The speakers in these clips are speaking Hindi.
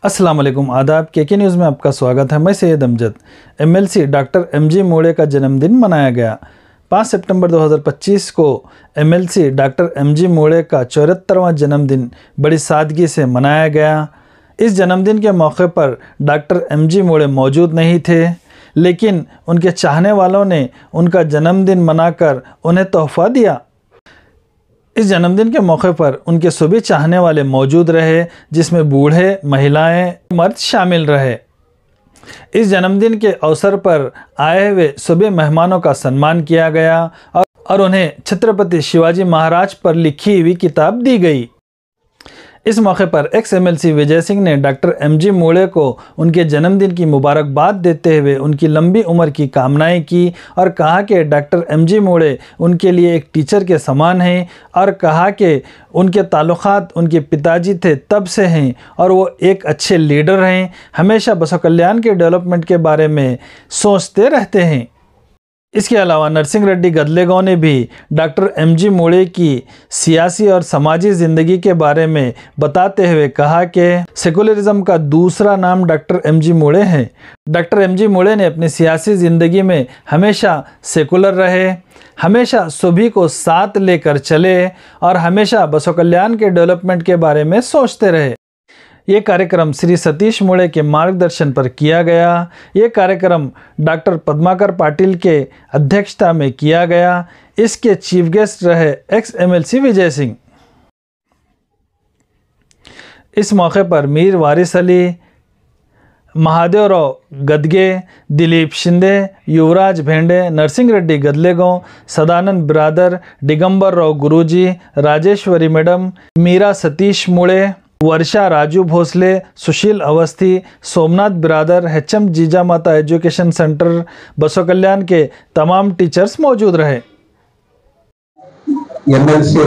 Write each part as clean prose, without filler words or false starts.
अस्सलाम वालेकुम, आदाब। के न्यूज़ में आपका स्वागत है। मैं Syed Amjad. MLC doctor MG मोड़े का जन्मदिन मनाया गया। 5 सितंबर 2025 को एमएलसी डॉक्टर एमजी मोड़े का 74वां जन्मदिन बड़ी सादगी से मनाया गया। इस जन्मदिन के मौके पर डॉक्टर एमजी मोड़े मौजूद नहीं थे, लेकिन उनके चाहने वालों ने उनका जन्मदिन मनाकर उन्हें तोहफ़ा दिया। इस जन्मदिन के मौके पर उनके सभी चाहने वाले मौजूद रहे, जिसमें बूढ़े, महिलाएं, मर्द शामिल रहे। इस जन्मदिन के अवसर पर आए हुए सभी मेहमानों का सम्मान किया गया और उन्हें छत्रपति शिवाजी महाराज पर लिखी हुई किताब दी गई। इस मौके पर एक्स एमएलसी विजय सिंह ने डॉक्टर एमजी मोड़े को उनके जन्मदिन की मुबारकबाद देते हुए उनकी लंबी उम्र की कामनाएं की और कहा कि डॉक्टर एमजी मोड़े उनके लिए एक टीचर के समान हैं, और कहा कि उनके ताल्लुकात उनके पिताजी थे तब से हैं और वो एक अच्छे लीडर हैं। हमेशा बसव कल्याण के डेवलपमेंट के बारे में सोचते रहते हैं। इसके अलावा नरसिंह रेड्डी गदलेगांव ने भी डॉक्टर एमजी मोड़े की सियासी और समाजी ज़िंदगी के बारे में बताते हुए कहा कि सेकुलरिज्म का दूसरा नाम डॉक्टर एमजी मोड़े है। डॉक्टर एमजी मोड़े ने अपनी सियासी ज़िंदगी में हमेशा सेकुलर रहे, हमेशा सभी को साथ लेकर चले और हमेशा बसव कल्याण के डेवलपमेंट के बारे में सोचते रहे। ये कार्यक्रम श्री सतीश मोड़े के मार्गदर्शन पर किया गया। ये कार्यक्रम डॉक्टर पद्माकर पाटिल के अध्यक्षता में किया गया। इसके चीफ गेस्ट रहे एक्स एमएलसी विजय सिंह। इस मौके पर मीर वारिस अली, महादेवराव गदगे, दिलीप शिंदे, युवराज भेंडे, नरसिंह रेड्डी गदलेगांव, सदानंद बिरादर, दिगंबर राव गुरुजी, राजेश्वरी मैडम, मीरा सतीश मोड़े, वर्षा राजू भोसले, सुशील अवस्थी, सोमनाथ बिरादर, एचएम जीजा माता एजुकेशन सेंटर, बसव कल्याण के तमाम टीचर्स मौजूद रहे। एमएलसी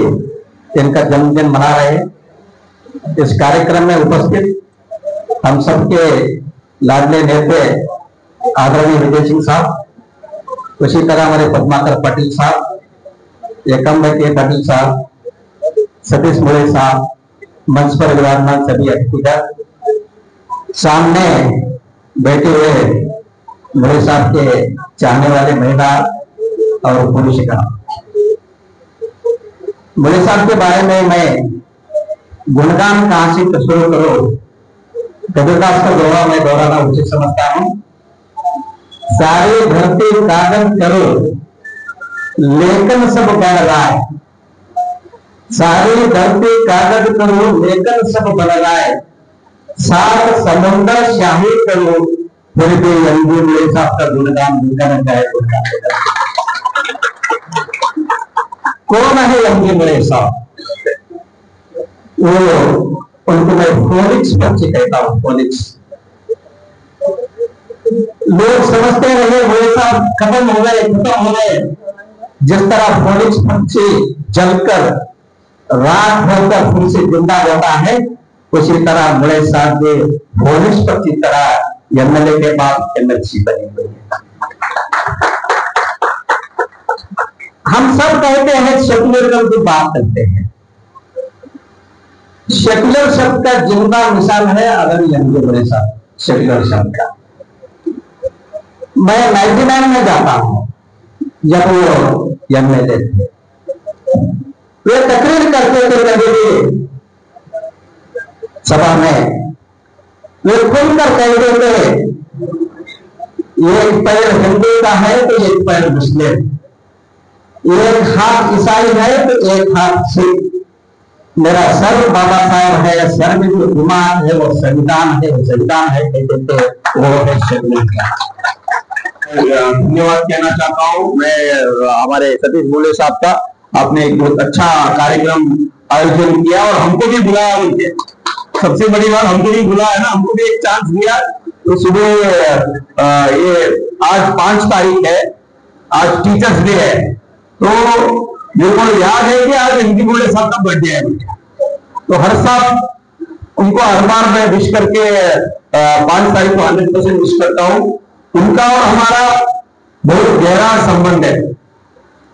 इनका जन्मदिन मना रहे। इस कार्यक्रम में उपस्थित हम सबके लाडले नेता आदरणीय विजय सिंह साहब, उसी तरह हमारे पद्माकर पाटिल साहब, एकम के पाटिल साहब, सतीश मोड़े साहब, मंच पर विराजमान सभी अतिथिगण, सामने बैठे हुए मोड़े साहब के चाहने वाले महिला और पुरुषगण। मोड़े साहब के बारे में मैं गुणगान कहां से शुरू करो, कबीरदास का दोहा मैं दोहराना उचित समझता हूं। सारे धरती कागज करो लेकिन सब बन रहा है, सारी धरती कागज करो लेकिन सब बन रहा है, सात समुद्र शाही करो फिर भी एमजी मोड़े साहब का गुणगान नहीं करना चाहे कौन है एमजी मोड़े साहब? वो उनको मैं फोनिक्स बच्चे कहता हूं। फोनिक्स लोग समझते रहे मोड़े साहब खत्म हो गए, जिस तरह फोनिक्स बच्चे जलकर रात होकर फिर से जिंदा होता है, उसी तरह मोड़े साहब के फोनिक्स बच्ची तरह एमएलए के बाद एमएलसी बनी हुई है। हम सब कहते हैं सेकुलरिज्म की बात करते हैं। सेकुलर शब्द का जिंदा मिसाल है आदरणीय एमजी मोड़े साहब। सेकुलर शब्द का मैं 99 में जाता हूं, जब वो एमएलए थे, वे तकरीर करते थे कभी सभा में, वे खुलकर कह देते एक पैर हिंदू का है तो एक पैर मुस्लिम, एक हाथ ईसाई है तो एक हाथ सिख, मेरा सर बाबा साहब है, सर में जो दिमाग है वो संविधान है, वो संविधान है कहते थे, वो है संविधान। धन्यवाद कहना चाहता हूँ मैं हमारे सतीश मोड़े साहब का। आपने एक बहुत अच्छा कार्यक्रम आयोजन किया और हमको भी बुलाया। उनके सबसे बड़ी बात हमको भी बुलाया ना, हमको भी एक चांस दिया। तो सुबह ये आज 5 तारीख है, आज टीचर्स डे है, तो मेरे को याद है कि आज एमजी मोड़े साहब का बर्थडे है। तो हर साल उनको हर बार मैं विश करके 5 तारीख को 100% विश करता हूँ। उनका और हमारा बहुत गहरा संबंध है।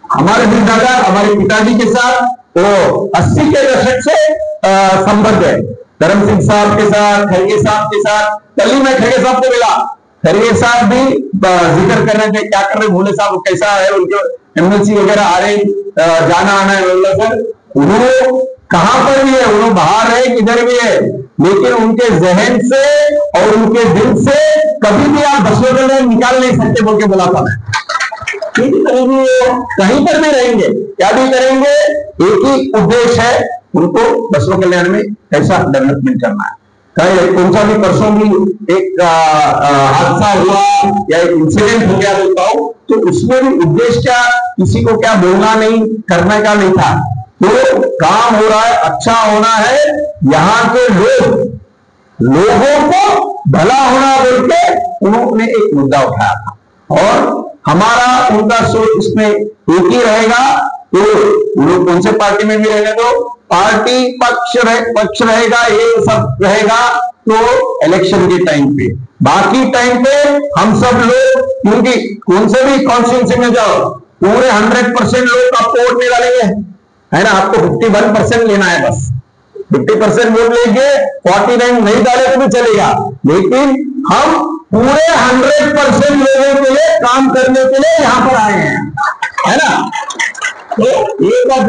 हमारे दादा हमारे पिताजी के साथ वो 80 के दशक से संबंध है। धर्म सिंह साहब के साथ, खड़गे साहब के साथ। कल ही मैं खड़गे साहब को मिला, खड़गे साहब भी जिक्र कर रहे थे क्या कर रहे भोले साहब, कैसा है उनके एमएलसी वगैरह आ रहे, जाना आना है। सर उन्होंने कहां पर भी है, उन्होंने बाहर है किधर भी है, लेकिन उनके जहन से और उनके दिल से कभी भी आप बसवेश्वर निकाल नहीं सकते बोल के बोला था मैं। कहीं पर भी रहेंगे, क्या भी करेंगे, एक ही उद्देश्य है, उनको बसवा कल्याण में कैसा डेवलपमेंट करना है। कौन सा भी परसों भी एक हादसा हुआ या एक इंसिडेंट हो गया बोलता हूं, तो उसमें भी उद्देश्य क्या, किसी को क्या बोलना नहीं, करने का नहीं था। तो काम हो रहा है, अच्छा होना है, यहाँ के लोगों को भला होना बोल के उन्होंने एक मुद्दा उठाया था और हमारा उनका सोच इसमें एक ही रहेगा। तो लोग कौन से पार्टी में भी रहने दो, पार्टी पक्ष रहेगा, ये सब रहेगा तो इलेक्शन के टाइम पे, बाकी टाइम पे हम सब लोग, क्योंकि कौन से भी कॉन्स्टिट्यूंसी में जाओ पूरे 100% लोग आपको वोट नहीं डालेंगे, है ना। आपको 51% लेना है, बस 50% वोट लेंगे, 49 नहीं डाले तो भी चलेगा, लेकिन हम पूरे 100% लोगों के लिए काम करने के लिए यहां पर आए हैं, है ना। तो एक बात